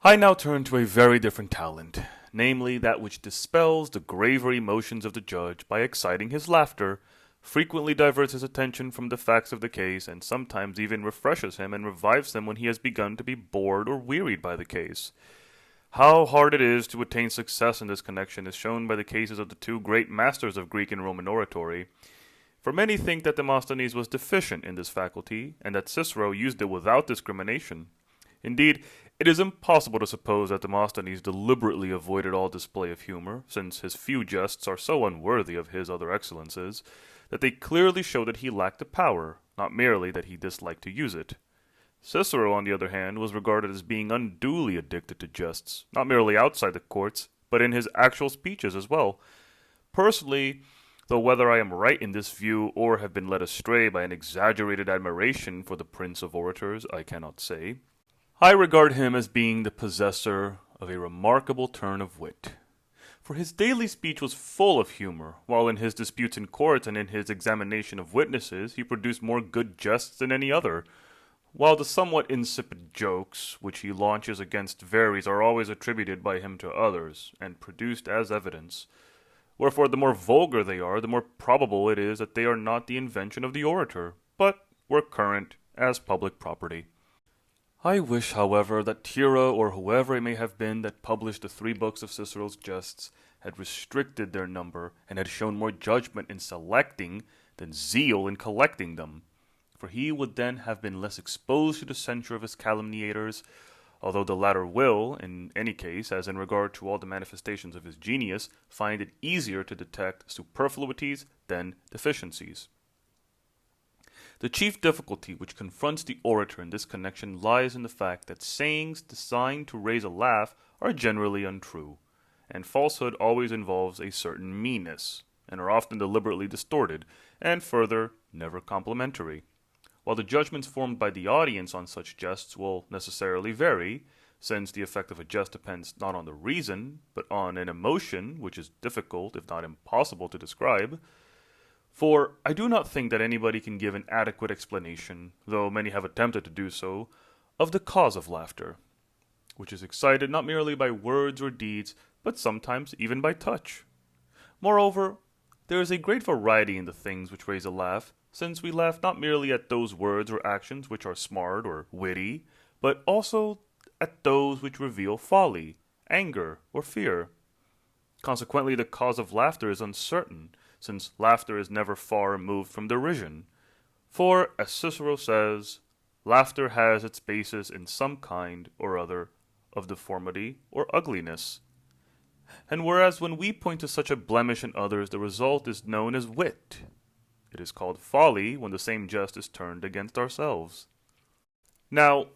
I now turn to a very different talent, namely that which dispels the graver emotions of the judge by exciting his laughter, frequently diverts his attention from the facts of the case, and sometimes even refreshes him and revives him when he has begun to be bored or wearied by the case. How hard it is to attain success in this connection is shown by the cases of the two great masters of Greek and Roman oratory. For many think that Demosthenes was deficient in this faculty, and that Cicero used it without discrimination. Indeed, it is impossible to suppose that Demosthenes deliberately avoided all display of humor, since his few jests are so unworthy of his other excellences, that they clearly show that he lacked the power, not merely that he disliked to use it. Cicero, on the other hand, was regarded as being unduly addicted to jests, not merely outside the courts, but in his actual speeches as well. Personally, though whether I am right in this view or have been led astray by an exaggerated admiration for the prince of orators, I cannot say. I regard him as being the possessor of a remarkable turn of wit. For his daily speech was full of humor, while in his disputes in court and in his examination of witnesses he produced more good jests than any other, while the somewhat insipid jokes which he launches against Verres are always attributed by him to others, and produced as evidence. Wherefore the more vulgar they are, the more probable it is that they are not the invention of the orator, but were current as public property. I wish, however, that Tiro, or whoever it may have been that published the 3 books of Cicero's jests, had restricted their number, and had shown more judgment in selecting than zeal in collecting them, for he would then have been less exposed to the censure of his calumniators, although the latter will, in any case, as in regard to all the manifestations of his genius, find it easier to detect superfluities than deficiencies. The chief difficulty which confronts the orator in this connection lies in the fact that sayings designed to raise a laugh are generally untrue, and falsehood always involves a certain meanness, and are often deliberately distorted, and further, never complimentary. While the judgments formed by the audience on such jests will necessarily vary, since the effect of a jest depends not on the reason, but on an emotion which is difficult, if not impossible, to describe. For I do not think that anybody can give an adequate explanation, though many have attempted to do so, of the cause of laughter, which is excited not merely by words or deeds, but sometimes even by touch. Moreover, there is a great variety in the things which raise a laugh, since we laugh not merely at those words or actions which are smart or witty, but also at those which reveal folly, anger, or fear. Consequently, the cause of laughter is uncertain, since laughter is never far removed from derision. For, as Cicero says, laughter has its basis in some kind or other of deformity or ugliness. And whereas when we point to such a blemish in others, the result is known as wit, it is called folly when the same jest is turned against ourselves. Now,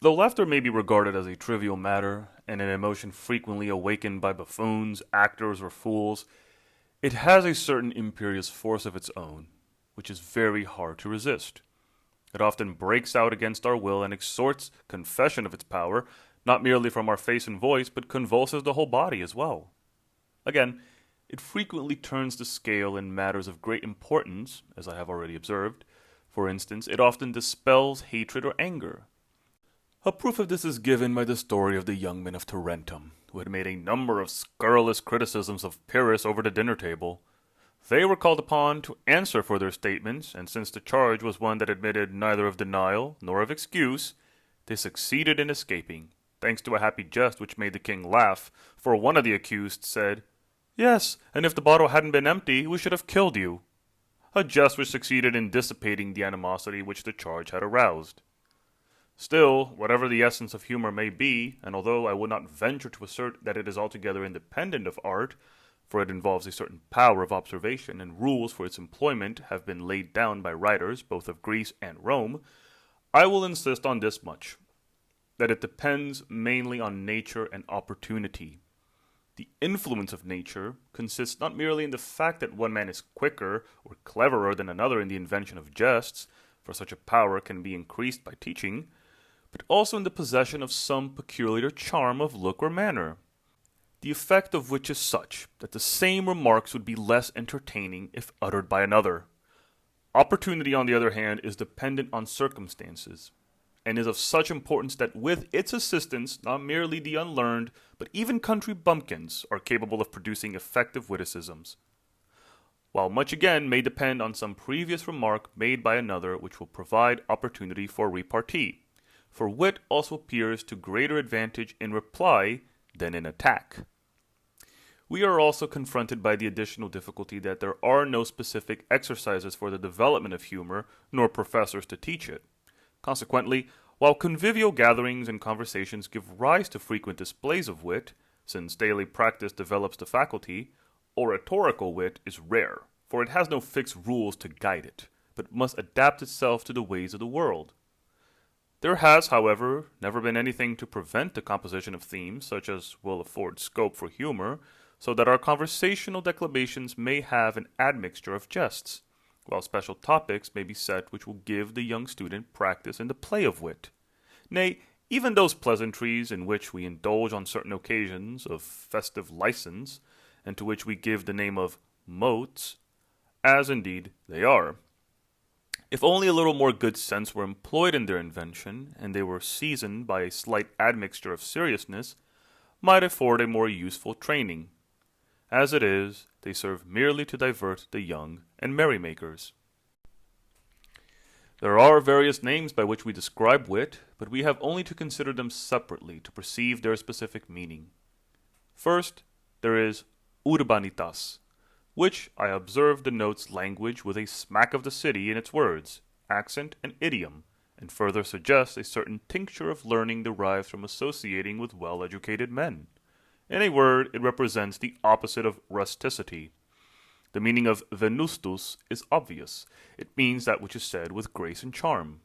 though laughter may be regarded as a trivial matter, and an emotion frequently awakened by buffoons, actors, or fools, it has a certain imperious force of its own, which is very hard to resist. It often breaks out against our will and extorts confession of its power, not merely from our face and voice, but convulses the whole body as well. Again, it frequently turns the scale in matters of great importance, as I have already observed. For instance, it often dispels hatred or anger. A proof of this is given by the story of the young men of Tarentum, who had made a number of scurrilous criticisms of Pyrrhus over the dinner table. They were called upon to answer for their statements, and since the charge was one that admitted neither of denial nor of excuse, they succeeded in escaping, thanks to a happy jest which made the king laugh, for one of the accused said, "Yes, and if the bottle hadn't been empty, we should have killed you," a jest which succeeded in dissipating the animosity which the charge had aroused. Still, whatever the essence of humor may be, and although I would not venture to assert that it is altogether independent of art, for it involves a certain power of observation, and rules for its employment have been laid down by writers both of Greece and Rome, I will insist on this much, that it depends mainly on nature and opportunity. The influence of nature consists not merely in the fact that one man is quicker or cleverer than another in the invention of jests, for such a power can be increased by teaching, but also in the possession of some peculiar charm of look or manner, the effect of which is such that the same remarks would be less entertaining if uttered by another. Opportunity, on the other hand, is dependent on circumstances, and is of such importance that with its assistance, not merely the unlearned, but even country bumpkins are capable of producing effective witticisms. While much again may depend on some previous remark made by another which will provide opportunity for repartee, for wit also appears to greater advantage in reply than in attack. We are also confronted by the additional difficulty that there are no specific exercises for the development of humor, nor professors to teach it. Consequently, while convivial gatherings and conversations give rise to frequent displays of wit, since daily practice develops the faculty, oratorical wit is rare, for it has no fixed rules to guide it, but must adapt itself to the ways of the world. There has, however, never been anything to prevent the composition of themes such as will afford scope for humor, so that our conversational declamations may have an admixture of jests, while special topics may be set which will give the young student practice in the play of wit. Nay, even those pleasantries in which we indulge on certain occasions of festive license, and to which we give the name of motes, as indeed they are. If only a little more good sense were employed in their invention, and they were seasoned by a slight admixture of seriousness, might afford a more useful training. As it is, they serve merely to divert the young and merrymakers. There are various names by which we describe wit, but we have only to consider them separately to perceive their specific meaning. First, there is urbanitas, which I observe denotes language with a smack of the city in its words, accent, and idiom, and further suggests a certain tincture of learning derived from associating with well-educated men. In a word, it represents the opposite of rusticity. The meaning of venustus is obvious. It means that which is said with grace and charm.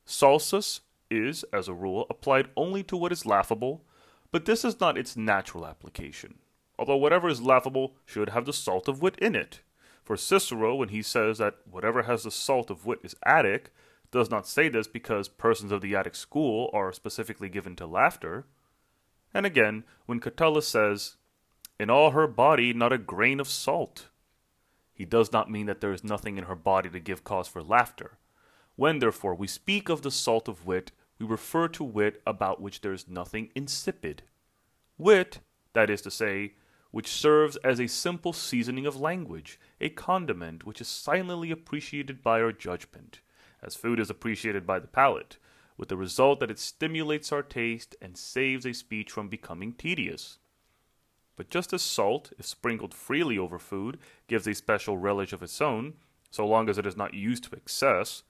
Salsus is, as a rule, applied only to what is laughable, but this is not its natural application, although whatever is laughable should have the salt of wit in it. For Cicero, when he says that whatever has the salt of wit is Attic, does not say this because persons of the Attic school are specifically given to laughter. And again, when Catullus says, "In all her body not a grain of salt," he does not mean that there is nothing in her body to give cause for laughter. When, therefore, we speak of the salt of wit, we refer to wit about which there is nothing insipid. Wit, that is to say, which serves as a simple seasoning of language, a condiment which is silently appreciated by our judgment, as food is appreciated by the palate, with the result that it stimulates our taste and saves a speech from becoming tedious. But just as salt, if sprinkled freely over food, gives a special relish of its own, so long as it is not used to excess,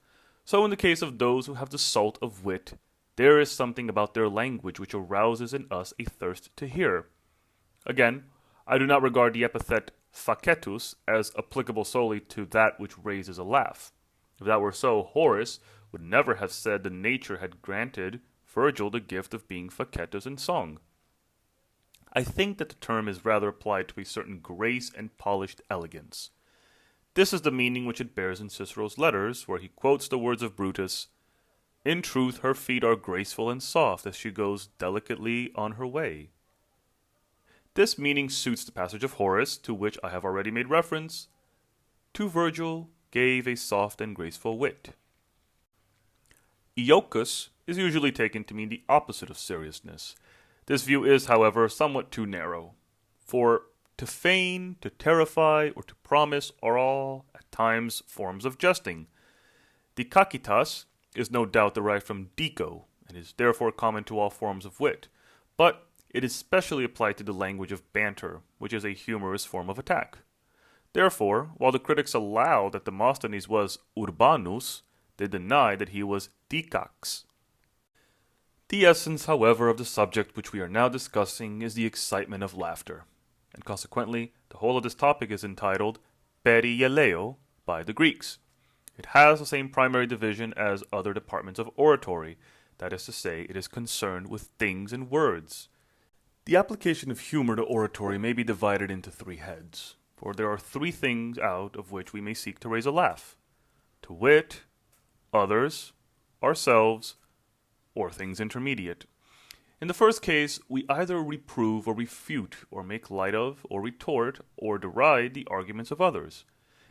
so in the case of those who have the salt of wit, there is something about their language which arouses in us a thirst to hear. Again, I do not regard the epithet facetus as applicable solely to that which raises a laugh. If that were so, Horace would never have said that nature had granted Virgil the gift of being facetus in song. I think that the term is rather applied to a certain grace and polished elegance. This is the meaning which it bears in Cicero's letters, where he quotes the words of Brutus, "In truth her feet are graceful and soft as she goes delicately on her way." This meaning suits the passage of Horace, to which I have already made reference. To Virgil gave a soft and graceful wit. Iocus is usually taken to mean the opposite of seriousness. This view is, however, somewhat too narrow, for to feign, to terrify, or to promise are all, at times, forms of jesting. Dikakitas is no doubt derived from dico, and is therefore common to all forms of wit, but it is specially applied to the language of banter, which is a humorous form of attack. Therefore, while the critics allow that Demosthenes was urbanus, they deny that he was dikax. The essence, however, of the subject which we are now discussing is the excitement of laughter, and consequently, the whole of this topic is entitled perieleo by the Greeks. It has the same primary division as other departments of oratory, that is to say, it is concerned with things and words. The application of humor to oratory may be divided into three heads, for there are three things out of which we may seek to raise a laugh, to wit, others, ourselves, or things intermediate. In the first case, we either reprove or refute, or make light of, or retort, or deride the arguments of others.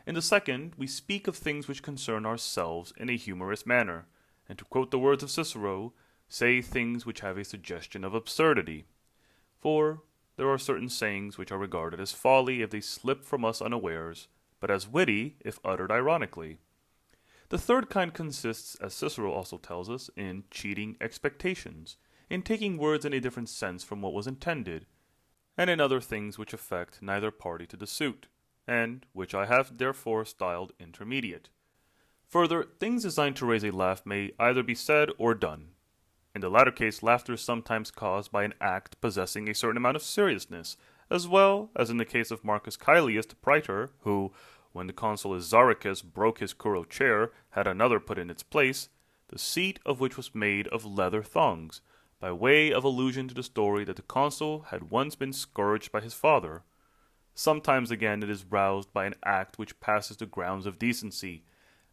In the second, we speak of things which concern ourselves in a humorous manner. and to quote the words of Cicero, say things which have a suggestion of absurdity. For there are certain sayings which are regarded as folly if they slip from us unawares, but as witty if uttered ironically. The third kind consists, as Cicero also tells us, in cheating expectations, in taking words in a different sense from what was intended, and in other things which affect neither party to the suit, and which I have therefore styled intermediate. Further, things designed to raise a laugh may either be said or done. In the latter case, laughter is sometimes caused by an act possessing a certain amount of seriousness, as well as in the case of Marcus Caelius the praetor, who, when the consul Zauricus broke his curro chair, had another put in its place, the seat of which was made of leather thongs, by way of allusion to the story that the consul had once been scourged by his father. Sometimes again it is roused by an act which passes the grounds of decency,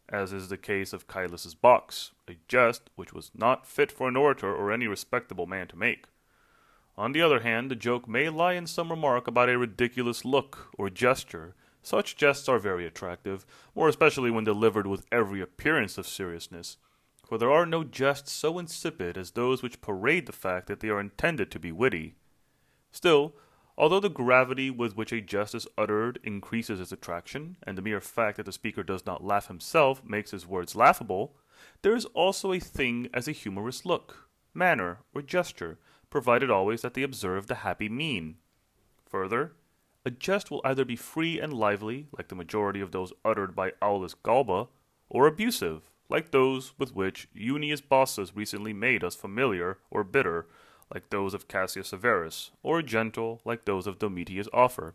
as is the case of Caelius's box, a jest which was not fit for an orator or any respectable man to make. On the other hand, the joke may lie in some remark about a ridiculous look or gesture. Such jests are very attractive, more especially when delivered with every appearance of seriousness, for there are no jests so insipid as those which parade the fact that they are intended to be witty. Still, although the gravity with which a jest is uttered increases its attraction, and the mere fact that the speaker does not laugh himself makes his words laughable, there is also a thing as a humorous look, manner, or gesture, provided always that they observe the happy mean. Further, a jest will either be free and lively, like the majority of those uttered by Aulus Galba, or abusive, like those with which Junius Bossus recently made us familiar, or bitter, like those of Cassius Severus, or gentle, like those of Domitius Afer.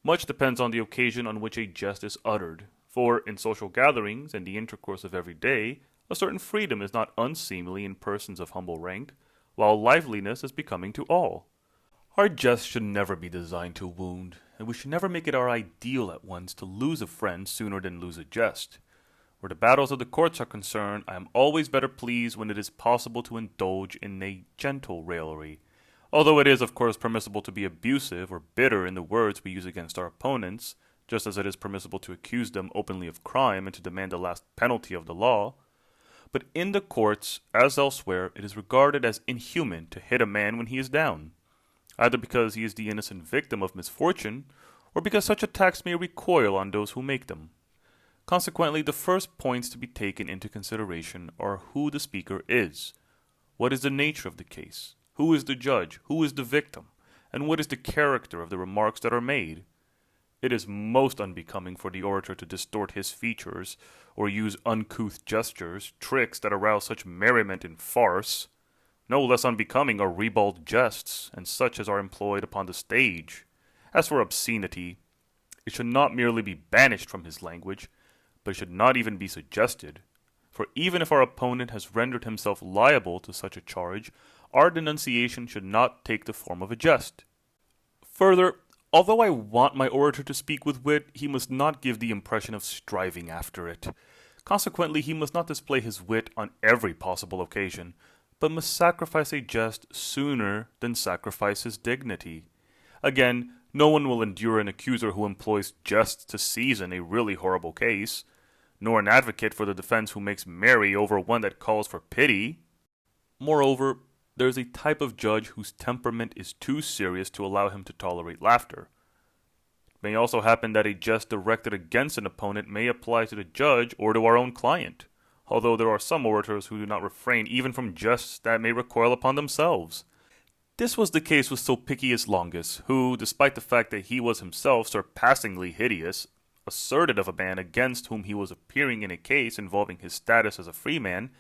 Much depends on the occasion on which a jest is uttered, for in social gatherings and the intercourse of every day, a certain freedom is not unseemly in persons of humble rank, while liveliness is becoming to all. Our jests should never be designed to wound, and we should never make it our ideal at once to lose a friend sooner than lose a jest. Where the battles of the courts are concerned, I am always better pleased when it is possible to indulge in a gentle raillery, although it is of course permissible to be abusive or bitter in the words we use against our opponents, just as it is permissible to accuse them openly of crime and to demand the last penalty of the law. But in the courts, as elsewhere, it is regarded as inhuman to hit a man when he is down, either because he is the innocent victim of misfortune, or because such attacks may recoil on those who make them. Consequently, the first points to be taken into consideration are who the speaker is, what is the nature of the case, who is the judge, who is the victim, and what is the character of the remarks that are made. It is most unbecoming for the orator to distort his features, or use uncouth gestures, tricks that arouse such merriment in farce. No less unbecoming are ribald jests, and such as are employed upon the stage. As for obscenity, it should not merely be banished from his language, but it should not even be suggested. For even if our opponent has rendered himself liable to such a charge, our denunciation should not take the form of a jest. Further, although I want my orator to speak with wit, he must not give the impression of striving after it. Consequently, he must not display his wit on every possible occasion, but must sacrifice a jest sooner than sacrifice his dignity. Again, no one will endure an accuser who employs jests to season a really horrible case, nor an advocate for the defense who makes merry over one that calls for pity. Moreover, there is a type of judge whose temperament is too serious to allow him to tolerate laughter. It may also happen that a jest directed against an opponent may apply to the judge or to our own client, although there are some orators who do not refrain even from jests that may recoil upon themselves. This was the case with Sulpicius Longus, who, despite the fact that he was himself surpassingly hideous, asserted of a man against whom he was appearing in a case involving his status as a freeman,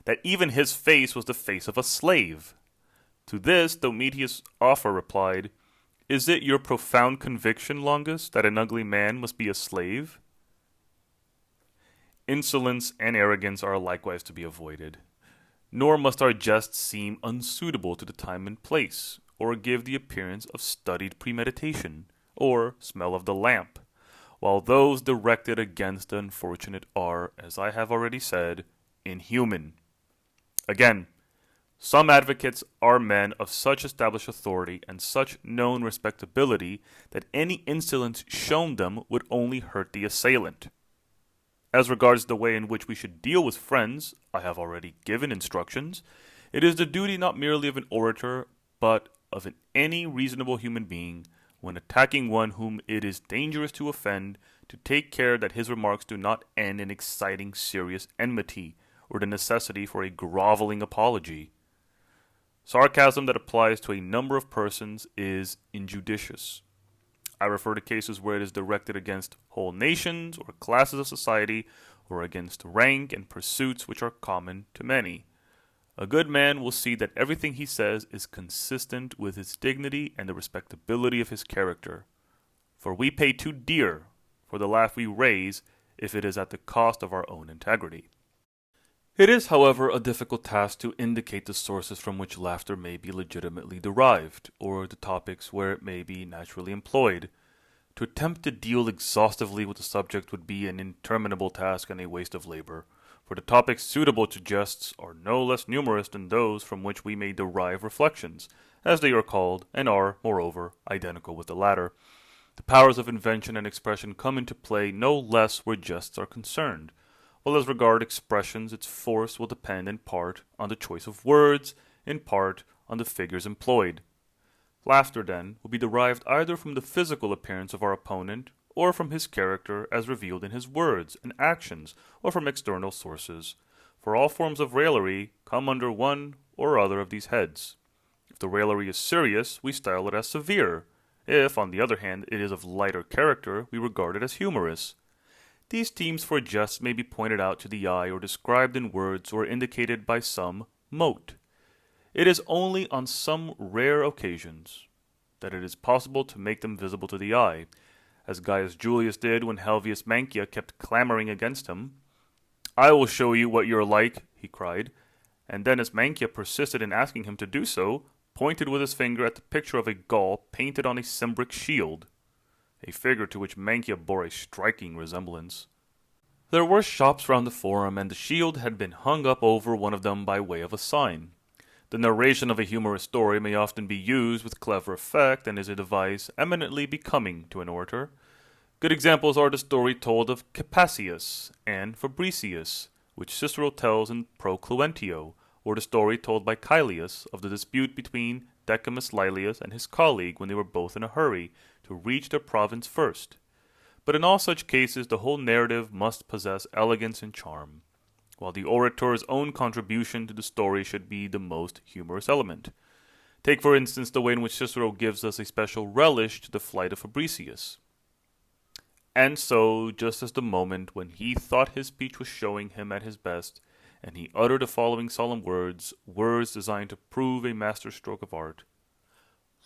that even his face was the face of a slave. To this, Domitius Afer replied, "Is it your profound conviction, Longus, that an ugly man must be a slave?" Insolence and arrogance are likewise to be avoided. Nor must our jests seem unsuitable to the time and place, or give the appearance of studied premeditation, or smell of the lamp, while those directed against the unfortunate are, as I have already said, inhuman. Again, some advocates are men of such established authority and such known respectability that any insolence shown them would only hurt the assailant. As regards the way in which we should deal with friends, I have already given instructions. It is the duty not merely of an orator, but of any reasonable human being, when attacking one whom it is dangerous to offend, to take care that his remarks do not end in exciting serious enmity, or the necessity for a groveling apology. Sarcasm that applies to a number of persons is injudicious. I refer to cases where it is directed against whole nations or classes of society, or against rank and pursuits which are common to many. A good man will see that everything he says is consistent with his dignity and the respectability of his character. For we pay too dear for the laugh we raise if it is at the cost of our own integrity. It is, however, a difficult task to indicate the sources from which laughter may be legitimately derived, or the topics where it may be naturally employed. To attempt to deal exhaustively with the subject would be an interminable task and a waste of labor, for the topics suitable to jests are no less numerous than those from which we may derive reflections, as they are called, and are, moreover, identical with the latter. The powers of invention and expression come into play no less where jests are concerned, while as regard expressions its force will depend in part on the choice of words, in part on the figures employed. Laughter, then, will be derived either from the physical appearance of our opponent, or from his character as revealed in his words and actions, or from external sources. For all forms of raillery come under one or other of these heads. If the raillery is serious, we style it as severe. If, on the other hand, it is of lighter character, we regard it as humorous. These themes for jests may be pointed out to the eye or described in words or indicated by some mote. It is only on some rare occasions that it is possible to make them visible to the eye, as Gaius Julius did when Helvius Mancia kept clamoring against him. "I will show you what you're like," he cried, and then as Mancia persisted in asking him to do so, pointed with his finger at the picture of a Gaul painted on a Cimbric shield, a figure to which Mancia bore a striking resemblance. There were shops round the forum, and the shield had been hung up over one of them by way of a sign. The narration of a humorous story may often be used with clever effect, and is a device eminently becoming to an orator. Good examples are the story told of Capacius and Fabricius, which Cicero tells in Pro Cluentio, or the story told by Caelius of the dispute between Decimus Laelius and his colleague when they were both in a hurry to reach their province first. But in all such cases the whole narrative must possess elegance and charm, while the orator's own contribution to the story should be the most humorous element. Take, for instance, the way in which Cicero gives us a special relish to the flight of Fabricius. And so, just as the moment when he thought his speech was showing him at his best, and he uttered the following solemn words, words designed to prove a masterstroke of art: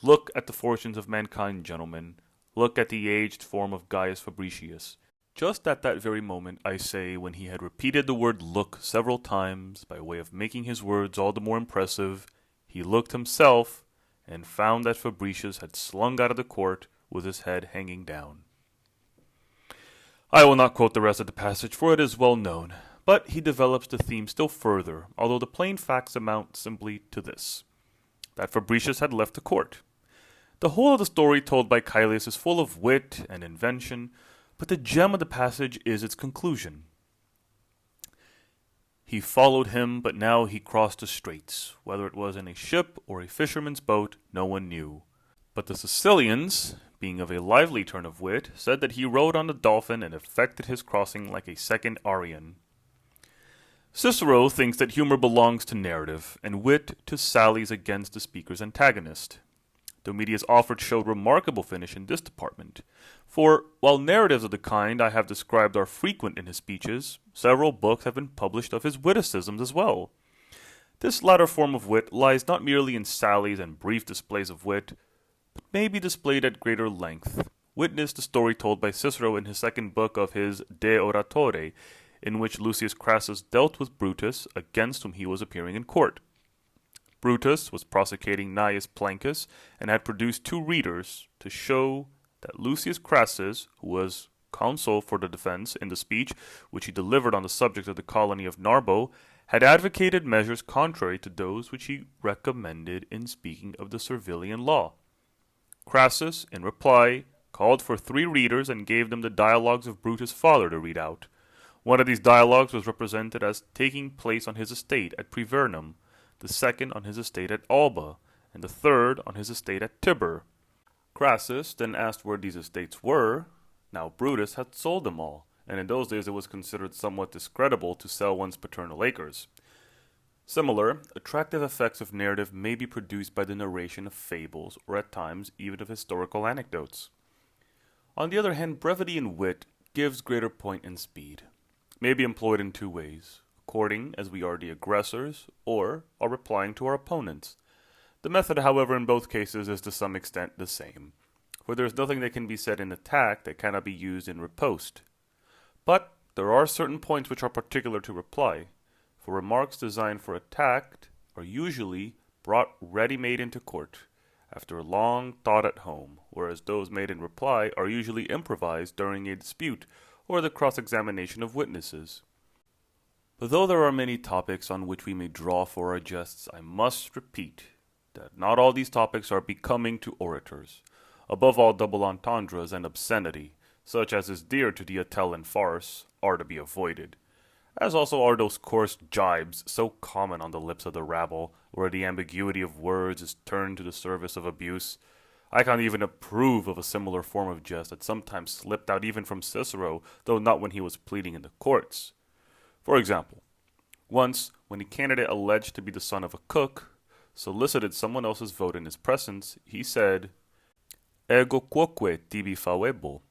"Look at the fortunes of mankind, gentlemen. Look at the aged form of Gaius Fabricius." Just at that very moment, I say, when he had repeated the word "look" several times, by way of making his words all the more impressive, he looked himself, and found that Fabricius had slunk out of the court with his head hanging down. I will not quote the rest of the passage, for it is well known, but he develops the theme still further, although the plain facts amount simply to this: that Fabricius had left the court. The whole of the story told by Caelius is full of wit and invention, but the gem of the passage is its conclusion. "He followed him, but now he crossed the straits. Whether it was in a ship or a fisherman's boat, no one knew. But the Sicilians, being of a lively turn of wit, said that he rode on the dolphin and effected his crossing like a second Arian." Cicero thinks that humor belongs to narrative, and wit to sallies against the speaker's antagonist. Domitius Afer showed remarkable finish in this department, for while narratives of the kind I have described are frequent in his speeches, several books have been published of his witticisms as well. This latter form of wit lies not merely in sallies and brief displays of wit, but may be displayed at greater length. Witness the story told by Cicero in his second book of his De Oratore, in which Lucius Crassus dealt with Brutus, against whom he was appearing in court. Brutus was prosecuting Gnaeus Plancus, and had produced two readers to show that Lucius Crassus, who was counsel for the defense in the speech which he delivered on the subject of the colony of Narbo, had advocated measures contrary to those which he recommended in speaking of the Servilian law. Crassus, in reply, called for three readers and gave them the dialogues of Brutus' father to read out. One of these dialogues was represented as taking place on his estate at Privernum, the second on his estate at Alba, and the third on his estate at Tibur. Crassus then asked where these estates were. Now Brutus had sold them all, and in those days it was considered somewhat discreditable to sell one's paternal acres. Similar, attractive effects of narrative may be produced by the narration of fables, or at times even of historical anecdotes. On the other hand, brevity and wit gives greater point and speed. May be employed in two ways, according as we are the aggressors or are replying to our opponents. The method, however, in both cases is to some extent the same, for there is nothing that can be said in attack that cannot be used in riposte. But there are certain points which are particular to reply, for remarks designed for attack are usually brought ready-made into court, after a long thought at home, whereas those made in reply are usually improvised during a dispute or the cross-examination of witnesses. But though there are many topics on which we may draw for our jests, I must repeat that not all these topics are becoming to orators. Above all, double entendres and obscenity, such as is dear to the Atellan farce, are to be avoided, as also are those coarse jibes so common on the lips of the rabble, where the ambiguity of words is turned to the service of abuse. I can't even approve of a similar form of jest that sometimes slipped out even from Cicero, though not when he was pleading in the courts. For example, once, when a candidate alleged to be the son of a cook solicited someone else's vote in his presence, he said, "Ego quoque tibi favebo."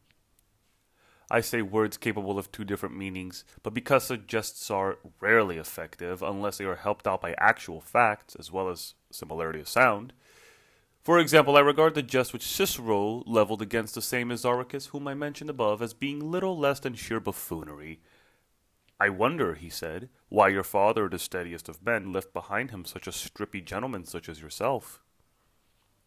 I say words capable of two different meanings, but because such jests are rarely effective unless they are helped out by actual facts as well as similarity of sound. For example, I regard the jest which Cicero leveled against the same Azarchus whom I mentioned above as being little less than sheer buffoonery. "I wonder," he said, "why your father, the steadiest of men, left behind him such a strippy gentleman such as yourself."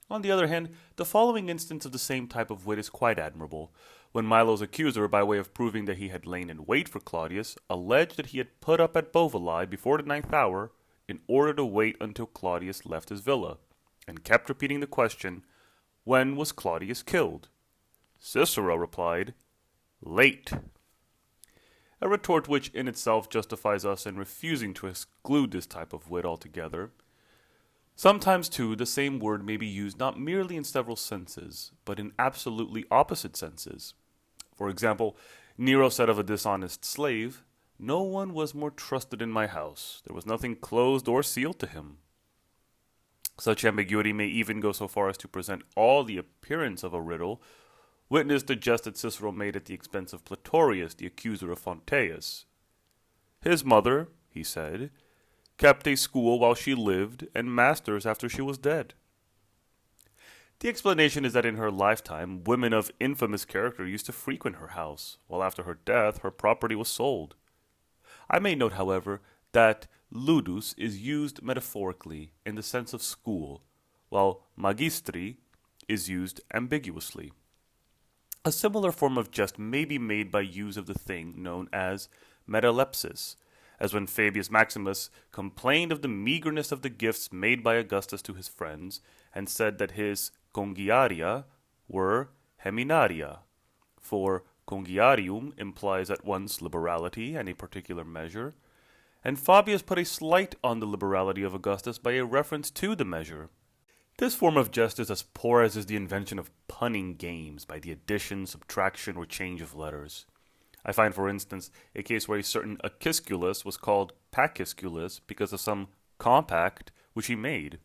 On the other hand, the following instance of the same type of wit is quite admirable. When Milo's accuser, by way of proving that he had lain in wait for Claudius, alleged that he had put up at Bovillae before the 9th hour in order to wait until Claudius left his villa, and kept repeating the question, "When was Claudius killed?" Cicero replied, "Late." A retort which in itself justifies us in refusing to exclude this type of wit altogether. Sometimes, too, the same word may be used not merely in several senses, but in absolutely opposite senses. For example, Nero said of a dishonest slave, "No one was more trusted in my house. There was nothing closed or sealed to him." Such ambiguity may even go so far as to present all the appearance of a riddle. Witness the jest that Cicero made at the expense of Platorius, the accuser of Fonteius. "His mother," he said, "kept a school while she lived, and masters after she was dead." The explanation is that in her lifetime, women of infamous character used to frequent her house, while after her death her property was sold. I may note, however, that ludus is used metaphorically in the sense of school, while magistri is used ambiguously. A similar form of jest may be made by use of the thing known as metalepsis, as when Fabius Maximus complained of the meagerness of the gifts made by Augustus to his friends, and said that his congiaria were heminaria, for congiarium implies at once liberality and a particular measure, and Fabius put a slight on the liberality of Augustus by a reference to the measure. This form of jest is as poor as is the invention of punning games by the addition, subtraction, or change of letters. I find, for instance, a case where a certain Acisculus was called Pacisculus because of some compact which he made,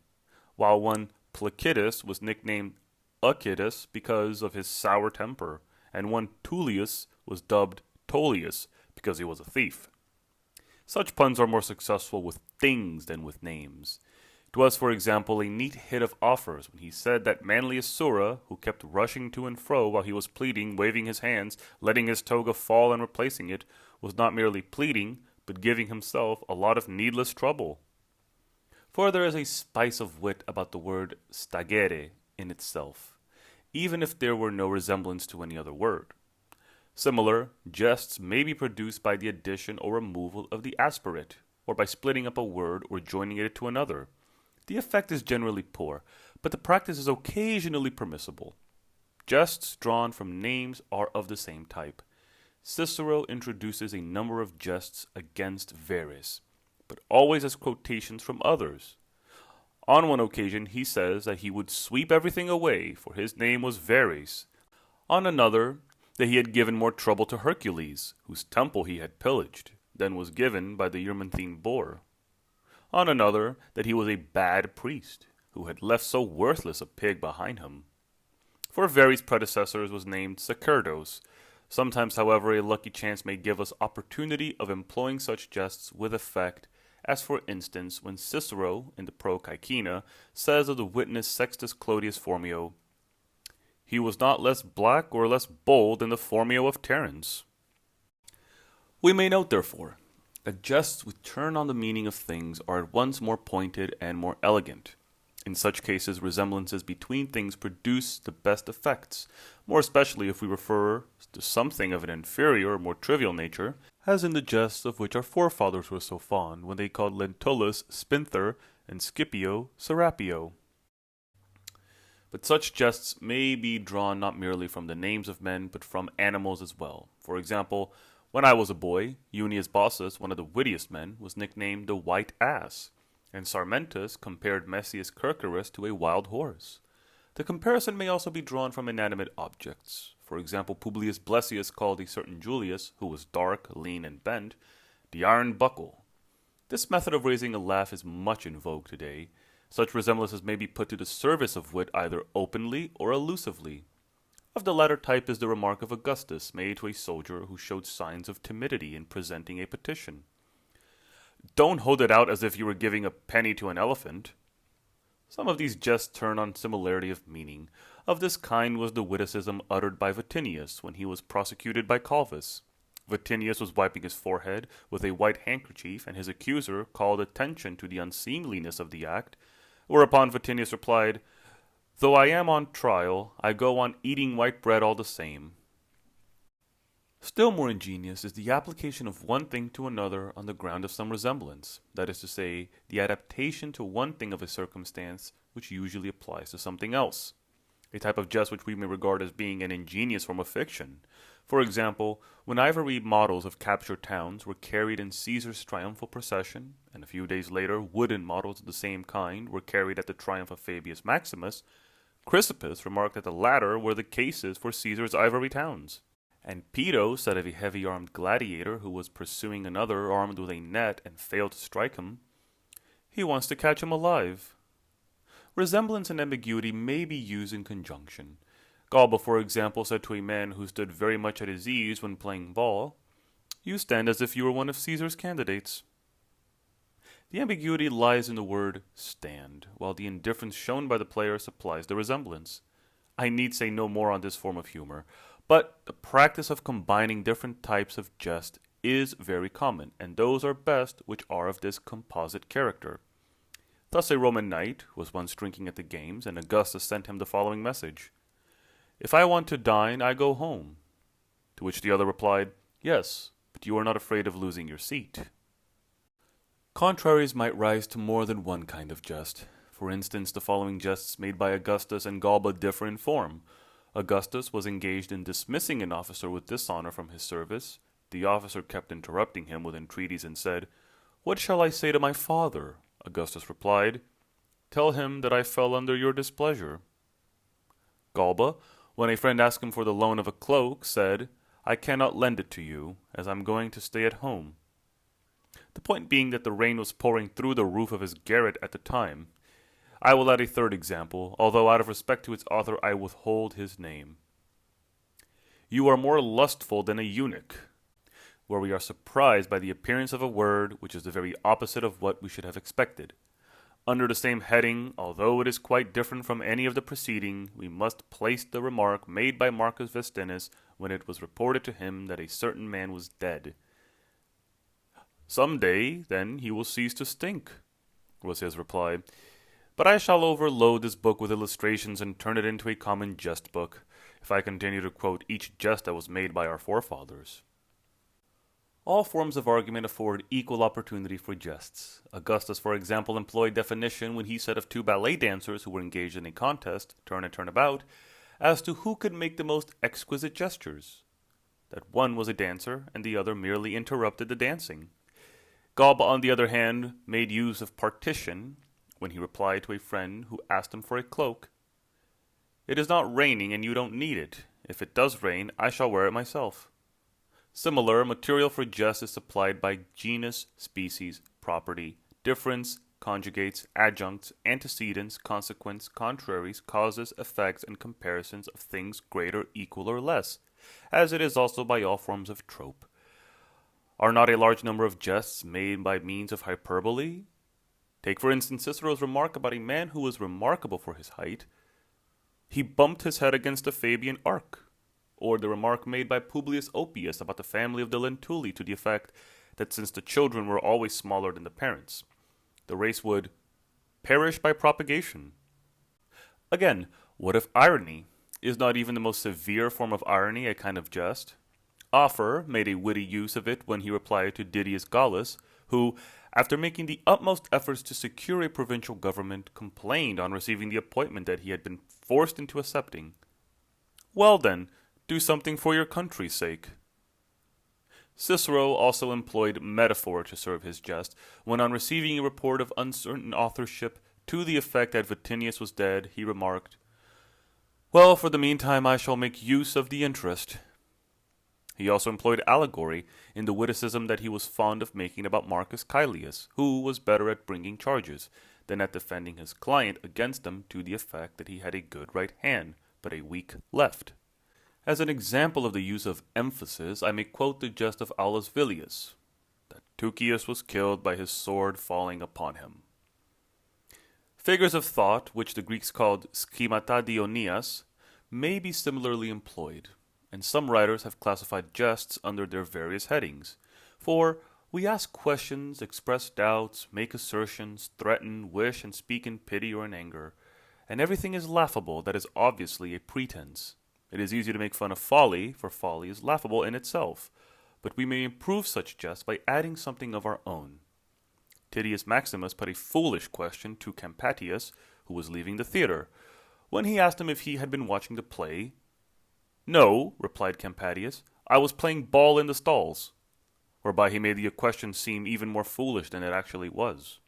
while one Placidus was nicknamed Acidus because of his sour temper, and one Tullius was dubbed Tullius because he was a thief. Such puns are more successful with things than with names. It was, for example, a neat hit of Offers when he said that Manlius Sura, who kept rushing to and fro while he was pleading, waving his hands, letting his toga fall and replacing it, was not merely pleading, but giving himself a lot of needless trouble. For there is a spice of wit about the word stagere in itself, even if there were no resemblance to any other word. Similar jests may be produced by the addition or removal of the aspirate, or by splitting up a word or joining it to another. The effect is generally poor, but the practice is occasionally permissible. Jests drawn from names are of the same type. Cicero introduces a number of jests against Verres, but always as quotations from others. On one occasion he says that he would sweep everything away, for his name was Verres. On another, that he had given more trouble to Hercules, whose temple he had pillaged, than was given by the Erymanthine boar. On another, that he was a bad priest, who had left so worthless a pig behind him. For Verres' predecessors was named Sacerdos. Sometimes, however, a lucky chance may give us opportunity of employing such jests with effect, as for instance when Cicero, in the Pro-Caecina, says of the witness Sextus Clodius Phormio, "He was not less black or less bold than the Phormio of Terence." We may note, therefore, that jests which turn on the meaning of things are at once more pointed and more elegant. In such cases, resemblances between things produce the best effects, more especially if we refer to something of an inferior or more trivial nature, as in the jests of which our forefathers were so fond, when they called Lentulus Spinther and Scipio Serapio. But such jests may be drawn not merely from the names of men, but from animals as well. For example, when I was a boy, Junius Bossus, one of the wittiest men, was nicknamed the White Ass, and Sarmentus compared Messius Cercarus to a wild horse. The comparison may also be drawn from inanimate objects. For example, Publius Blesius called a certain Julius, who was dark, lean, and bent, the Iron Buckle. This method of raising a laugh is much in vogue today. Such resemblances may be put to the service of wit either openly or allusively. Of the latter type is the remark of Augustus made to a soldier who showed signs of timidity in presenting a petition. "Don't hold it out as if you were giving a penny to an elephant." Some of these jests turn on similarity of meaning. Of this kind was the witticism uttered by Vatinius when he was prosecuted by Calvus. Vatinius was wiping his forehead with a white handkerchief, and his accuser called attention to the unseemliness of the act, whereupon Vatinius replied, "Though I am on trial, I go on eating white bread all the same." Still more ingenious is the application of one thing to another on the ground of some resemblance, that is to say, the adaptation to one thing of a circumstance which usually applies to something else, a type of jest which we may regard as being an ingenious form of fiction. For example, when ivory models of captured towns were carried in Caesar's triumphal procession, and a few days later wooden models of the same kind were carried at the triumph of Fabius Maximus, Chrysippus remarked that the latter were the cases for Caesar's ivory towns. And Pedo said of a heavy-armed gladiator who was pursuing another armed with a net and failed to strike him, "He wants to catch him alive." Resemblance and ambiguity may be used in conjunction. Galba, for example, said to a man who stood very much at his ease when playing ball, "You stand as if you were one of Caesar's candidates." The ambiguity lies in the word stand, while the indifference shown by the player supplies the resemblance. I need say no more on this form of humor, but the practice of combining different types of jest is very common, and those are best which are of this composite character. Thus a Roman knight was once drinking at the games, and Augustus sent him the following message: "If I want to dine, I go home." To which the other replied, "Yes, but you are not afraid of losing your seat." Contraries might rise to more than one kind of jest. For instance, the following jests made by Augustus and Galba differ in form. Augustus was engaged in dismissing an officer with dishonor from his service. The officer kept interrupting him with entreaties and said, "What shall I say to my father?" Augustus replied, "Tell him that I fell under your displeasure." Galba, when a friend asked him for the loan of a cloak, said, "I cannot lend it to you, as I'm going to stay at home." The point being that the rain was pouring through the roof of his garret at the time. I will add a third example, although out of respect to its author I withhold his name. "You are more lustful than a eunuch," where we are surprised by the appearance of a word which is the very opposite of what we should have expected. Under the same heading, although it is quite different from any of the preceding, we must place the remark made by Marcus Vestinus when it was reported to him that a certain man was dead. "Some day, then, he will cease to stink," was his reply. But I shall overload this book with illustrations and turn it into a common jest book, if I continue to quote each jest that was made by our forefathers. All forms of argument afford equal opportunity for jests. Augustus, for example, employed definition when he said of two ballet dancers who were engaged in a contest, turn and turn about, as to who could make the most exquisite gestures. that one was a dancer and the other merely interrupted the dancing. Galba, on the other hand, made use of partition when he replied to a friend who asked him for a cloak. "It is not raining and you don't need it. If it does rain, I shall wear it myself." Similar material for jest is supplied by genus, species, property, difference, conjugates, adjuncts, antecedents, consequents, contraries, causes, effects, and comparisons of things greater, equal, or less, as it is also by all forms of trope. Are not a large number of jests made by means of hyperbole? Take, for instance, Cicero's remark about a man who was remarkable for his height. He bumped his head against a Fabian arc. Or the remark made by Publius Oppius about the family of the Lentuli to the effect that since the children were always smaller than the parents, the race would perish by propagation. Again, what if irony is not even the most severe form of irony, a kind of jest? Afer made a witty use of it when he replied to Didius Gallus, who, after making the utmost efforts to secure a provincial government, complained on receiving the appointment that he had been forced into accepting. "Well then, do something for your country's sake." Cicero also employed metaphor to serve his jest, when on receiving a report of uncertain authorship to the effect that Vatinius was dead, he remarked, "Well, for the meantime I shall make use of the interest." He also employed allegory in the witticism that he was fond of making about Marcus Caelius, who was better at bringing charges than at defending his client against them, to the effect that he had a good right hand, but a weak left. As an example of the use of emphasis, I may quote the jest of Aulus Villius, that Tucius was killed by his sword falling upon him. Figures of thought, which the Greeks called schemata dionias, may be similarly employed, and some writers have classified jests under their various headings. For we ask questions, express doubts, make assertions, threaten, wish, and speak in pity or in anger, and everything is laughable that is obviously a pretense. It is easy to make fun of folly, for folly is laughable in itself, but we may improve such jests by adding something of our own. Titius Maximus put a foolish question to Campatius, who was leaving the theater. When he asked him if he had been watching the play, "No," replied Campatius, "I was playing ball in the stalls," whereby he made the question seem even more foolish than it actually was.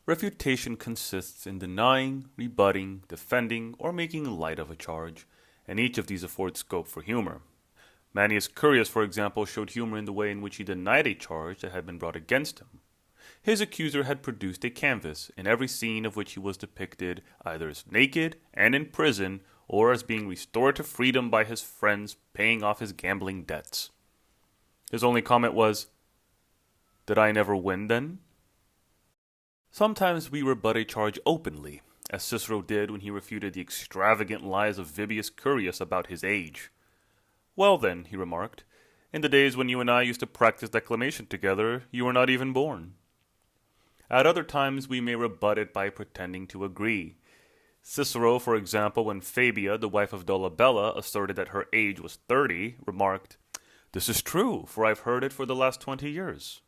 Refutation consists in denying, rebutting, defending, or making light of a charge, and each of these affords scope for humor. Manius Curius, for example, showed humor in the way in which he denied a charge that had been brought against him. His accuser had produced a canvas, in every scene of which he was depicted either as naked and in prison, or as being restored to freedom by his friends paying off his gambling debts. His only comment was, "Did I never win, then?" Sometimes we rebut a charge openly, as Cicero did when he refuted the extravagant lies of Vibius Curius about his age. "Well then," he remarked, "in the days when you and I used to practice declamation together, you were not even born." At other times we may rebut it by pretending to agree. Cicero, for example, when Fabia, the wife of Dolabella, asserted that her age was 30, remarked, "This is true, for I've heard it for the last 20 years.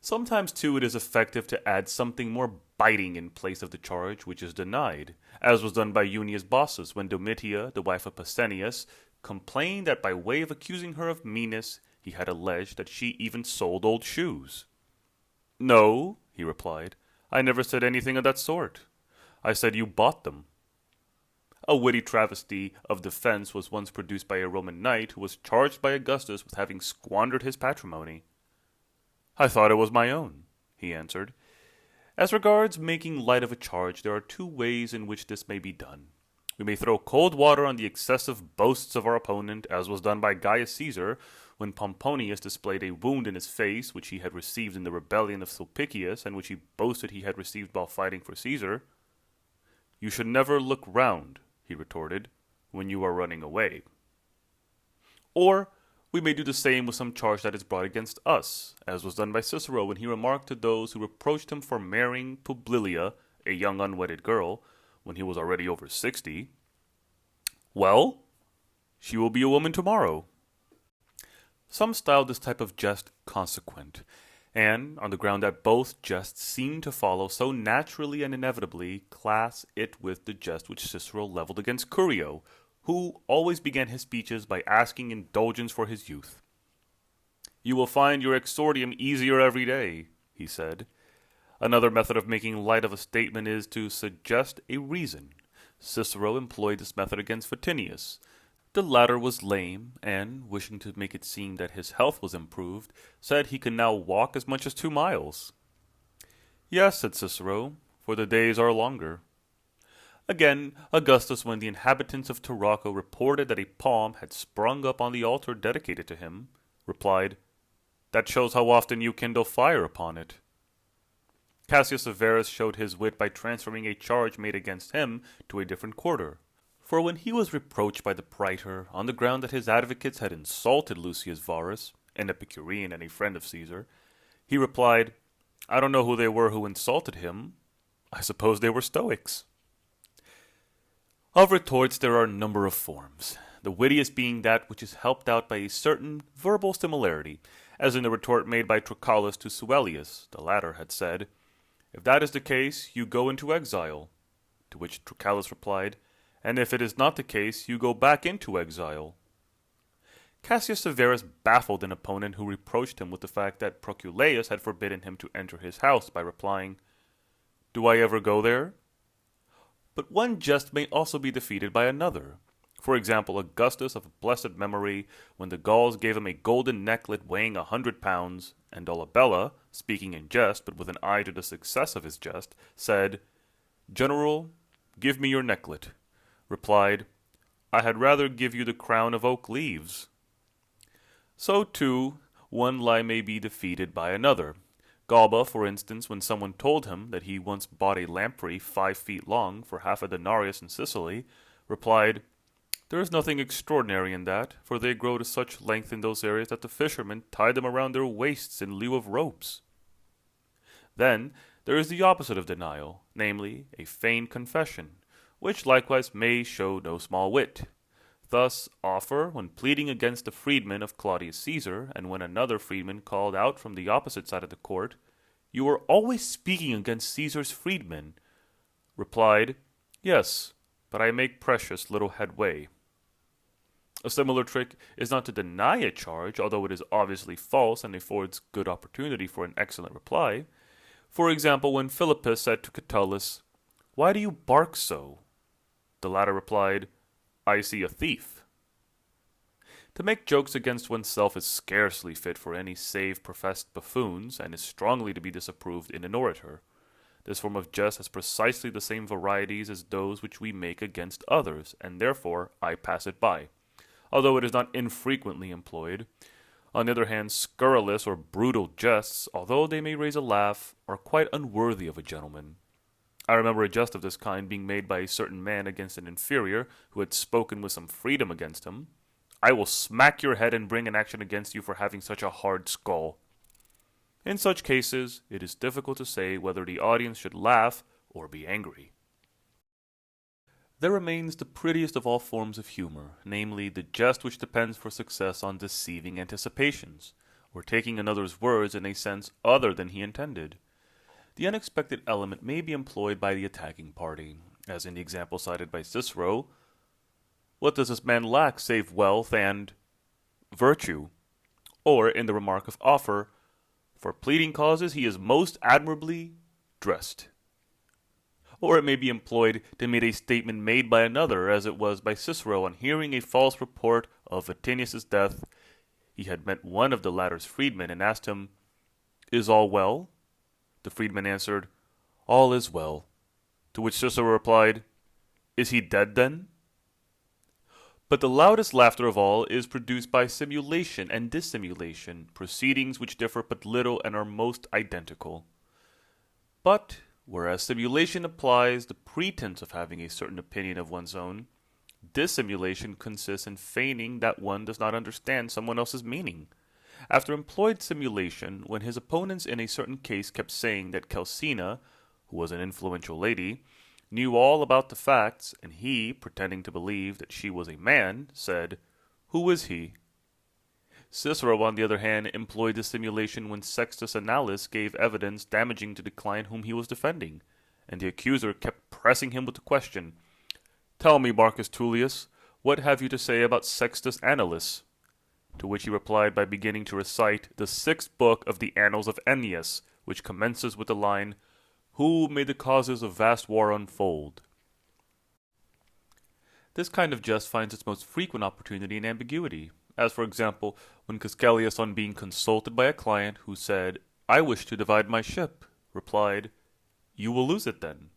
Sometimes, too, it is effective to add something more biting in place of the charge which is denied, as was done by Unius Bossus when Domitia, the wife of Pescennius, complained that by way of accusing her of meanness, he had alleged that she even sold old shoes. "No," he replied, "I never said anything of that sort. I said you bought them." A witty travesty of defense was once produced by a Roman knight who was charged by Augustus with having squandered his patrimony. "I thought it was my own," he answered. As regards making light of a charge, there are two ways in which this may be done. We may throw cold water on the excessive boasts of our opponent, as was done by Gaius Caesar, when Pomponius displayed a wound in his face which he had received in the rebellion of Sulpicius, and which he boasted he had received while fighting for Caesar. "You should never look round," he retorted, "when you are running away." Or we may do the same with some charge that is brought against us, as was done by Cicero when he remarked to those who reproached him for marrying Publilia, a young unwedded girl, when he was already over 60, "Well, she will be a woman tomorrow." Some style this type of jest consequent, and, on the ground that both jests seem to follow so naturally and inevitably, class it with the jest which Cicero leveled against Curio, who always began his speeches by asking indulgence for his youth. "You will find your exordium easier every day," he said. Another method of making light of a statement is to suggest a reason. Cicero employed this method against Vatinius. The latter was lame, and, wishing to make it seem that his health was improved, said he could now walk as much as 2 miles. "Yes," said Cicero, "for the days are longer." Again, Augustus, when the inhabitants of Tarraco reported that a palm had sprung up on the altar dedicated to him, replied, "That shows how often you kindle fire upon it." Cassius Severus showed his wit by transferring a charge made against him to a different quarter. For when he was reproached by the praetor on the ground that his advocates had insulted Lucius Varus, an Epicurean and a friend of Caesar, he replied, "I don't know who they were who insulted him. I suppose they were Stoics." Of retorts there are a number of forms, the wittiest being that which is helped out by a certain verbal similarity, as in the retort made by Trocalus to Suelius. The latter had said, "If that is the case, you go into exile," to which Trocalus replied, "And if it is not the case, you go back into exile." Cassius Severus baffled an opponent who reproached him with the fact that Proculeius had forbidden him to enter his house by replying, "Do I ever go there?" But one jest may also be defeated by another. For example, Augustus of blessed memory, when the Gauls gave him a golden necklet weighing 100 pounds, and Dolabella, speaking in jest but with an eye to the success of his jest, said, "General, give me your necklet," replied, "I had rather give you the crown of oak leaves." So, too, one lie may be defeated by another. Galba, for instance, when someone told him that he once bought a lamprey 5 feet long for half a denarius in Sicily, replied, "There is nothing extraordinary in that, for they grow to such length in those areas that the fishermen tie them around their waists in lieu of ropes." Then there is the opposite of denial, namely, a feigned confession, which likewise may show no small wit. Thus, Afer, when pleading against the freedman of Claudius Caesar, and when another freedman called out from the opposite side of the court, "You are always speaking against Caesar's freedmen," replied, "Yes, but I make precious little headway." A similar trick is not to deny a charge, although it is obviously false and affords good opportunity for an excellent reply. For example, when Philippus said to Catullus, "Why do you bark so?" the latter replied, "I see a thief." To make jokes against oneself is scarcely fit for any save professed buffoons, and is strongly to be disapproved in an orator. This form of jest has precisely the same varieties as those which we make against others, and therefore I pass it by, although it is not infrequently employed. On the other hand, scurrilous or brutal jests, although they may raise a laugh, are quite unworthy of a gentleman. I remember a jest of this kind being made by a certain man against an inferior who had spoken with some freedom against him. "I will smack your head and bring an action against you for having such a hard skull." In such cases, it is difficult to say whether the audience should laugh or be angry. There remains the prettiest of all forms of humor, namely the jest which depends for success on deceiving anticipations, or taking another's words in a sense other than he intended. The unexpected element may be employed by the attacking party, as in the example cited by Cicero. "What does this man lack save wealth and virtue?" Or in the remark of Afer, "For pleading causes he is most admirably dressed." Or it may be employed to meet a statement made by another, as it was by Cicero on hearing a false report of Vatinius' death. He had met one of the latter's freedmen and asked him, "Is all well?" The freedman answered, "All is well." To which Cicero replied, "Is he dead then?" But the loudest laughter of all is produced by simulation and dissimulation, proceedings which differ but little and are most identical. But, whereas simulation implies the pretense of having a certain opinion of one's own, dissimulation consists in feigning that one does not understand someone else's meaning. After employed simulation, when his opponents in a certain case kept saying that Celcina, who was an influential lady, knew all about the facts, and he, pretending to believe that she was a man, said, "Who is he?" Cicero, on the other hand, employed the simulation when Sextus Analyst gave evidence damaging to the client whom he was defending, and the accuser kept pressing him with the question, "Tell me, Marcus Tullius, "What have you to say about Sextus Annalus?" To which he replied by beginning to recite the 6th book of the Annals of Ennius, which commences with the line, "Who made the causes of vast war unfold?" This kind of jest finds its most frequent opportunity in ambiguity, as for example, when Cascalius, on being consulted by a client who said, "I wish to divide my ship," replied, "You will lose it then."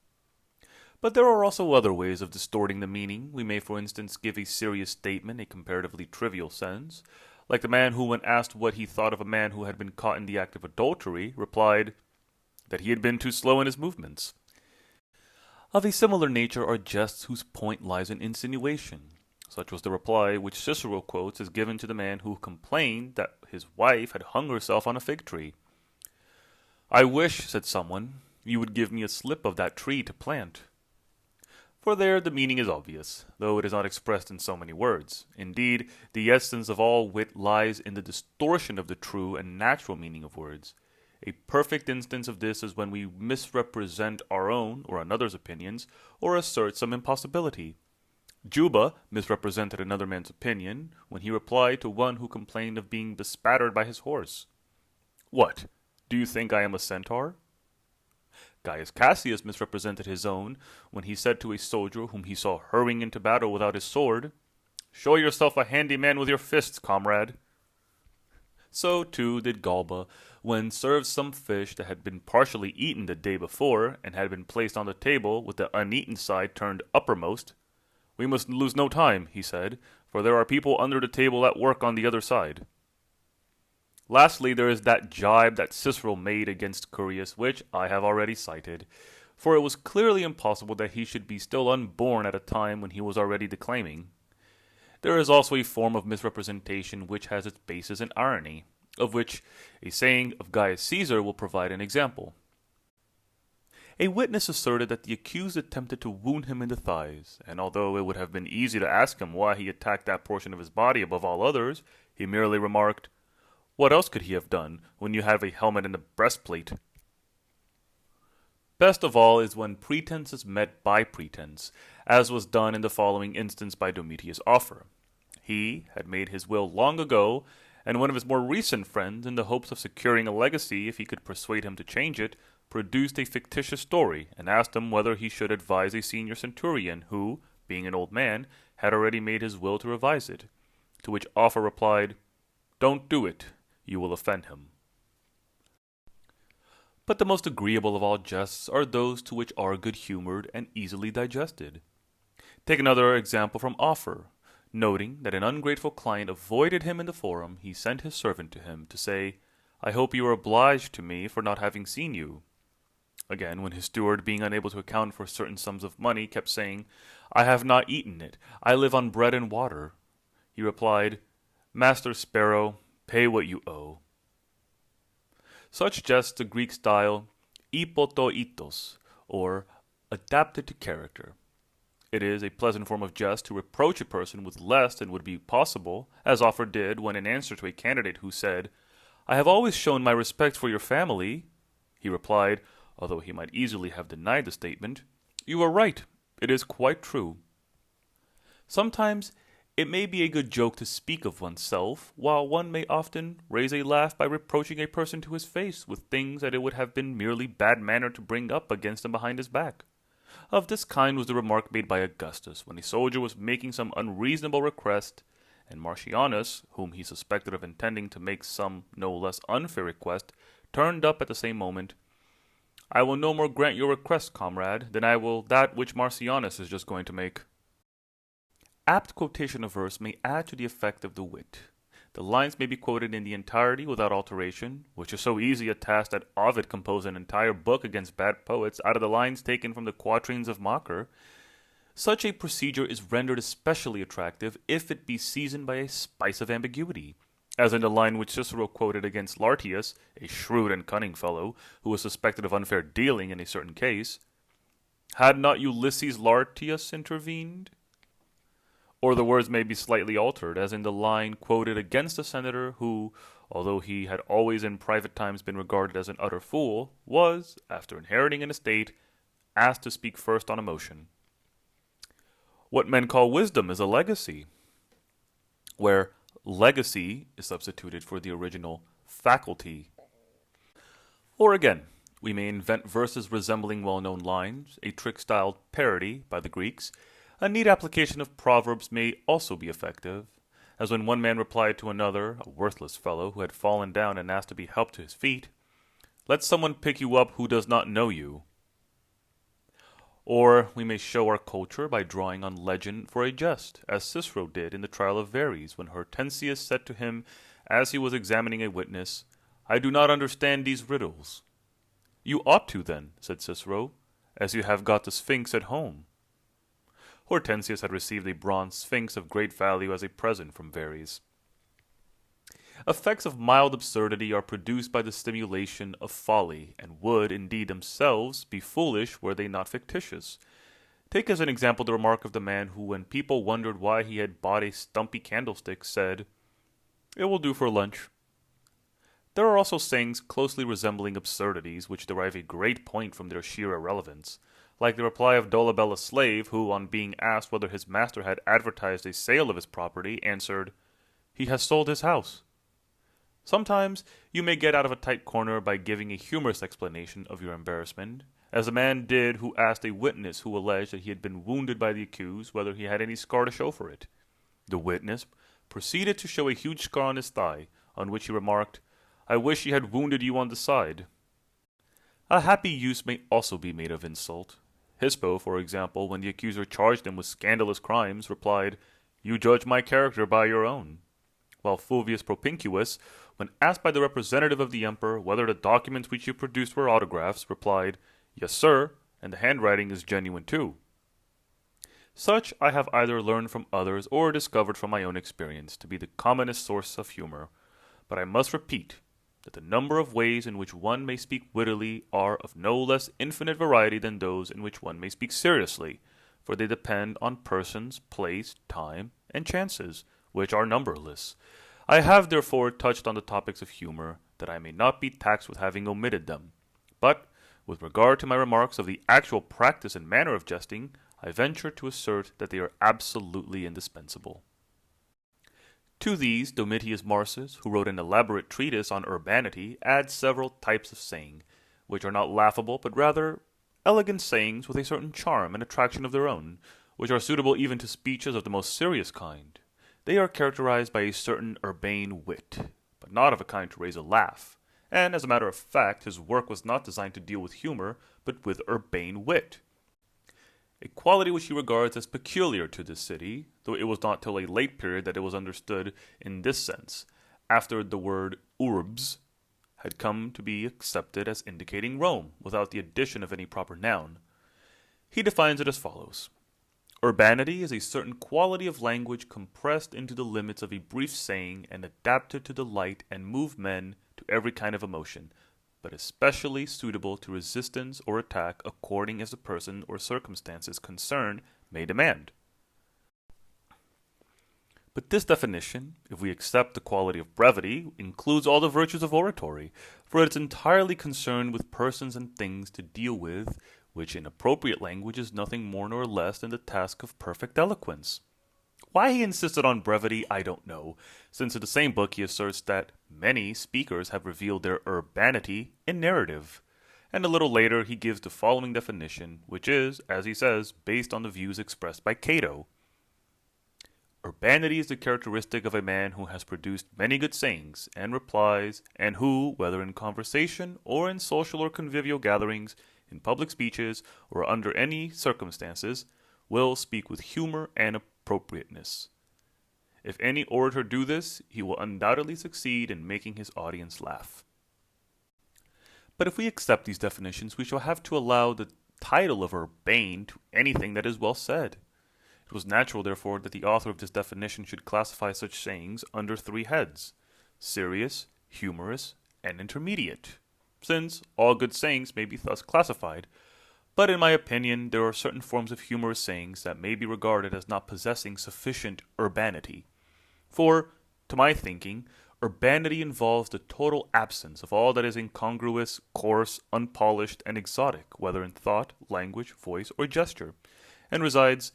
But there are also other ways of distorting the meaning. We may, for instance, give a serious statement a comparatively trivial sense, like the man who, when asked what he thought of a man who had been caught in the act of adultery, replied that he had been too slow in his movements. Of a similar nature are jests whose point lies in insinuation. Such was the reply which Cicero quotes as given to the man who complained that his wife had hung herself on a fig tree. "I wish," said someone, "you would give me a slip of that tree to plant." For there the meaning is obvious, though it is not expressed in so many words. Indeed, the essence of all wit lies in the distortion of the true and natural meaning of words. A perfect instance of this is when we misrepresent our own or another's opinions, or assert some impossibility. Juba misrepresented another man's opinion when he replied to one who complained of being bespattered by his horse. "What? Do you think I am a centaur?" Gaius Cassius misrepresented his own when he said to a soldier whom he saw hurrying into battle without his sword, "Show yourself a handy man with your fists, comrade." So, too, did Galba, when served some fish that had been partially eaten the day before, and had been placed on the table with the uneaten side turned uppermost. "We must lose no time," he said, "for there are people under the table at work on the other side." Lastly, there is that jibe that Cicero made against Curius, which I have already cited, for it was clearly impossible that he should be still unborn at a time when he was already declaiming. There is also a form of misrepresentation which has its basis in irony, of which a saying of Gaius Caesar will provide an example. A witness asserted that the accused attempted to wound him in the thighs, and although it would have been easy to ask him why he attacked that portion of his body above all others, he merely remarked, "What else could he have done when you have a helmet and a breastplate?" Best of all is when pretense is met by pretense, as was done in the following instance by Domitius Afer. He had made his will long ago, and one of his more recent friends, in the hopes of securing a legacy if he could persuade him to change it, produced a fictitious story, and asked him whether he should advise a senior centurion who, being an old man, had already made his will to revise it. To which Afer replied, "Don't do it, you will offend him." But the most agreeable of all jests are those to which are good-humored and easily digested. Take another example from Afer. Noting that an ungrateful client avoided him in the forum, he sent his servant to him to say, "I hope you are obliged to me for not having seen you." Again, when his steward, being unable to account for certain sums of money, kept saying, "I have not eaten it, I live on bread and water," he replied, "Master Sparrow, pay what you owe." Such jests the Greek style ipotoitos, or adapted to character. It is a pleasant form of jest to reproach a person with less than would be possible, as Afer did when in answer to a candidate who said, "I have always shown my respect for your family," he replied, although he might easily have denied the statement, "You are right, it is quite true." Sometimes it may be a good joke to speak of oneself, while one may often raise a laugh by reproaching a person to his face with things that it would have been merely bad manner to bring up against him behind his back. Of this kind was the remark made by Augustus when a soldier was making some unreasonable request, and Marcianus, whom he suspected of intending to make some no less unfair request, turned up at the same moment. "I will no more grant your request, comrade, than I will that which Marcianus is just going to make." Apt quotation of verse may add to the effect of the wit. The lines may be quoted in the entirety without alteration, which is so easy a task that Ovid composed an entire book against bad poets out of the lines taken from the quatrains of Mocker. Such a procedure is rendered especially attractive if it be seasoned by a spice of ambiguity, as in the line which Cicero quoted against Lartius, a shrewd and cunning fellow, who was suspected of unfair dealing in a certain case. "Had not Ulysses Lartius intervened?" Or the words may be slightly altered, as in the line quoted against the senator who, although he had always in private times been regarded as an utter fool, was, after inheriting an estate, asked to speak first on a motion. What men call wisdom is a legacy, where legacy is substituted for the original faculty. Or again, we may invent verses resembling well-known lines, a trick-styled parody by the Greeks. A neat application of proverbs may also be effective, as when one man replied to another, a worthless fellow who had fallen down and asked to be helped to his feet, "Let someone pick you up who does not know you." Or we may show our culture by drawing on legend for a jest, as Cicero did in the trial of Verres, when Hortensius said to him, as he was examining a witness, "I do not understand these riddles." "You ought to, then," said Cicero, "as you have got the Sphinx at home." Hortensius had received a bronze sphinx of great value as a present from Verres. Effects of mild absurdity are produced by the stimulation of folly, and would, indeed, themselves be foolish were they not fictitious. Take as an example the remark of the man who, when people wondered why he had bought a stumpy candlestick, said, "It will do for lunch." There are also sayings closely resembling absurdities which derive a great point from their sheer irrelevance, like the reply of Dolabella's slave, who, on being asked whether his master had advertised a sale of his property, answered, "He has sold his house." Sometimes you may get out of a tight corner by giving a humorous explanation of your embarrassment, as the man did who asked a witness who alleged that he had been wounded by the accused whether he had any scar to show for it. The witness proceeded to show a huge scar on his thigh, on which he remarked, "I wish he had wounded you on the side." A happy use may also be made of insult. Hispo, for example, when the accuser charged him with scandalous crimes, replied, "You judge my character by your own," while Fulvius Propinquus, when asked by the representative of the emperor whether the documents which he produced were autographs, replied, "Yes, sir, and the handwriting is genuine too." Such I have either learned from others or discovered from my own experience to be the commonest source of humor, but I must repeat that the number of ways in which one may speak wittily are of no less infinite variety than those in which one may speak seriously, for they depend on persons, place, time, and chances, which are numberless. I have therefore touched on the topics of humor, that I may not be taxed with having omitted them. But, with regard to my remarks of the actual practice and manner of jesting, I venture to assert that they are absolutely indispensable. To these, Domitius Marsus, who wrote an elaborate treatise on urbanity, adds several types of saying, which are not laughable, but rather elegant sayings with a certain charm and attraction of their own, which are suitable even to speeches of the most serious kind. They are characterized by a certain urbane wit, but not of a kind to raise a laugh, and as a matter of fact, his work was not designed to deal with humor, but with urbane wit, a quality which he regards as peculiar to this city, though it was not till a late period that it was understood in this sense, after the word urbs had come to be accepted as indicating Rome, without the addition of any proper noun. He defines it as follows. Urbanity is a certain quality of language compressed into the limits of a brief saying and adapted to delight and move men to every kind of emotion, but especially suitable to resistance or attack according as the person or circumstances concerned may demand. But this definition, if we accept the quality of brevity, includes all the virtues of oratory, for it is entirely concerned with persons and things to deal with, which in appropriate language is nothing more nor less than the task of perfect eloquence. Why he insisted on brevity, I don't know, since in the same book he asserts that many speakers have revealed their urbanity in narrative. And a little later he gives the following definition, which is, as he says, based on the views expressed by Cato. Urbanity is the characteristic of a man who has produced many good sayings and replies, and who, whether in conversation or in social or convivial gatherings, in public speeches, or under any circumstances, will speak with humor and appropriateness. If any orator do this, he will undoubtedly succeed in making his audience laugh. But if we accept these definitions, we shall have to allow the title of urbane to anything that is well said. It was natural, therefore, that the author of this definition should classify such sayings under three heads: serious, humorous, and intermediate, since all good sayings may be thus classified. But in my opinion, there are certain forms of humorous sayings that may be regarded as not possessing sufficient urbanity. For, to my thinking, urbanity involves the total absence of all that is incongruous, coarse, unpolished, and exotic, whether in thought, language, voice, or gesture, and resides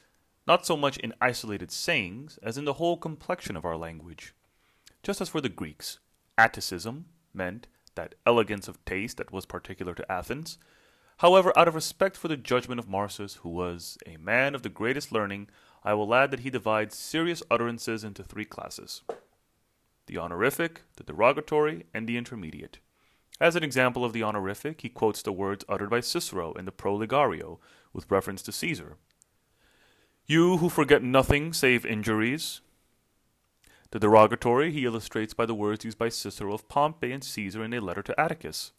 not so much in isolated sayings as in the whole complexion of our language. Just as for the Greeks, Atticism meant that elegance of taste that was particular to Athens. However, out of respect for the judgment of Marsus, who was a man of the greatest learning, I will add that he divides serious utterances into three classes: the honorific, the derogatory, and the intermediate. As an example of the honorific, he quotes the words uttered by Cicero in the Proligario with reference to Caesar. "You who forget nothing save injuries." The derogatory he illustrates by the words used by Cicero of Pompey and Caesar in a letter to Atticus.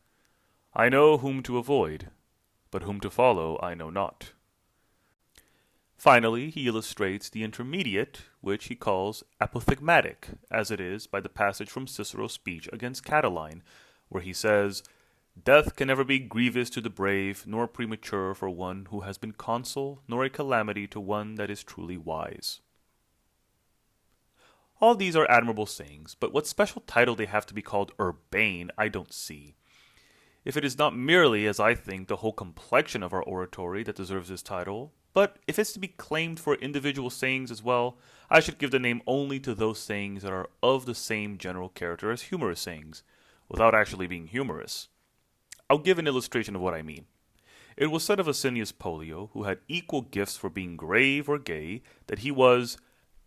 "I know whom to avoid, but whom to follow I know not." Finally, he illustrates the intermediate, which he calls apothegmatic, as it is by the passage from Cicero's speech against Catiline, where he says, "Death can never be grievous to the brave, nor premature for one who has been consul, nor a calamity to one that is truly wise." All these are admirable sayings, but what special title they have to be called urbane, I don't see. If it is not merely, as I think, the whole complexion of our oratory that deserves this title, but if it's to be claimed for individual sayings as well, I should give the name only to those sayings that are of the same general character as humorous sayings, without actually being humorous. I'll give an illustration of what I mean. It was said of Asinius Pollio, who had equal gifts for being grave or gay, that he was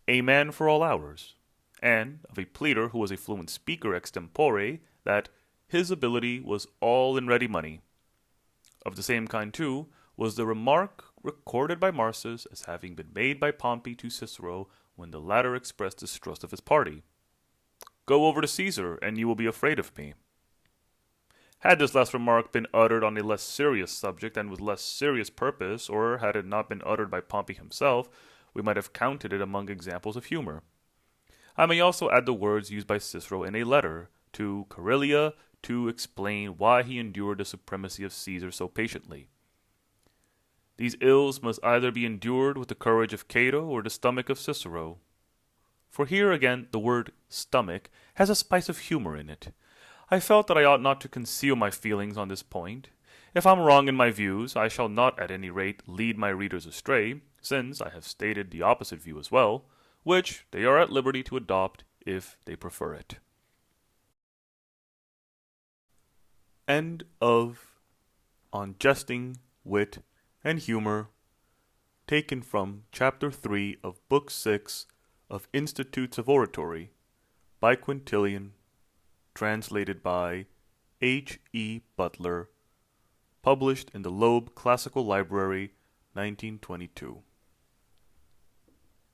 a man for all hours, and of a pleader who was a fluent speaker extempore, that his ability was all in ready money. Of the same kind, too, was the remark recorded by Marsus as having been made by Pompey to Cicero when the latter expressed distrust of his party. "Go over to Caesar, and you will be afraid of me." Had this last remark been uttered on a less serious subject and with less serious purpose, or had it not been uttered by Pompey himself, we might have counted it among examples of humor. I may also add the words used by Cicero in a letter to Corellia to explain why he endured the supremacy of Caesar so patiently. "These ills must either be endured with the courage of Cato or the stomach of Cicero." For here again the word stomach has a spice of humor in it. I felt that I ought not to conceal my feelings on this point. If I'm wrong in my views, I shall not at any rate lead my readers astray, since I have stated the opposite view as well, which they are at liberty to adopt if they prefer it. End of On Jesting, Wit, and Humour, taken from Chapter 3 of Book 6 of Institutes of Oratory, by Quintilian, translated by H. E. Butler, published in the Loeb Classical Library, 1922.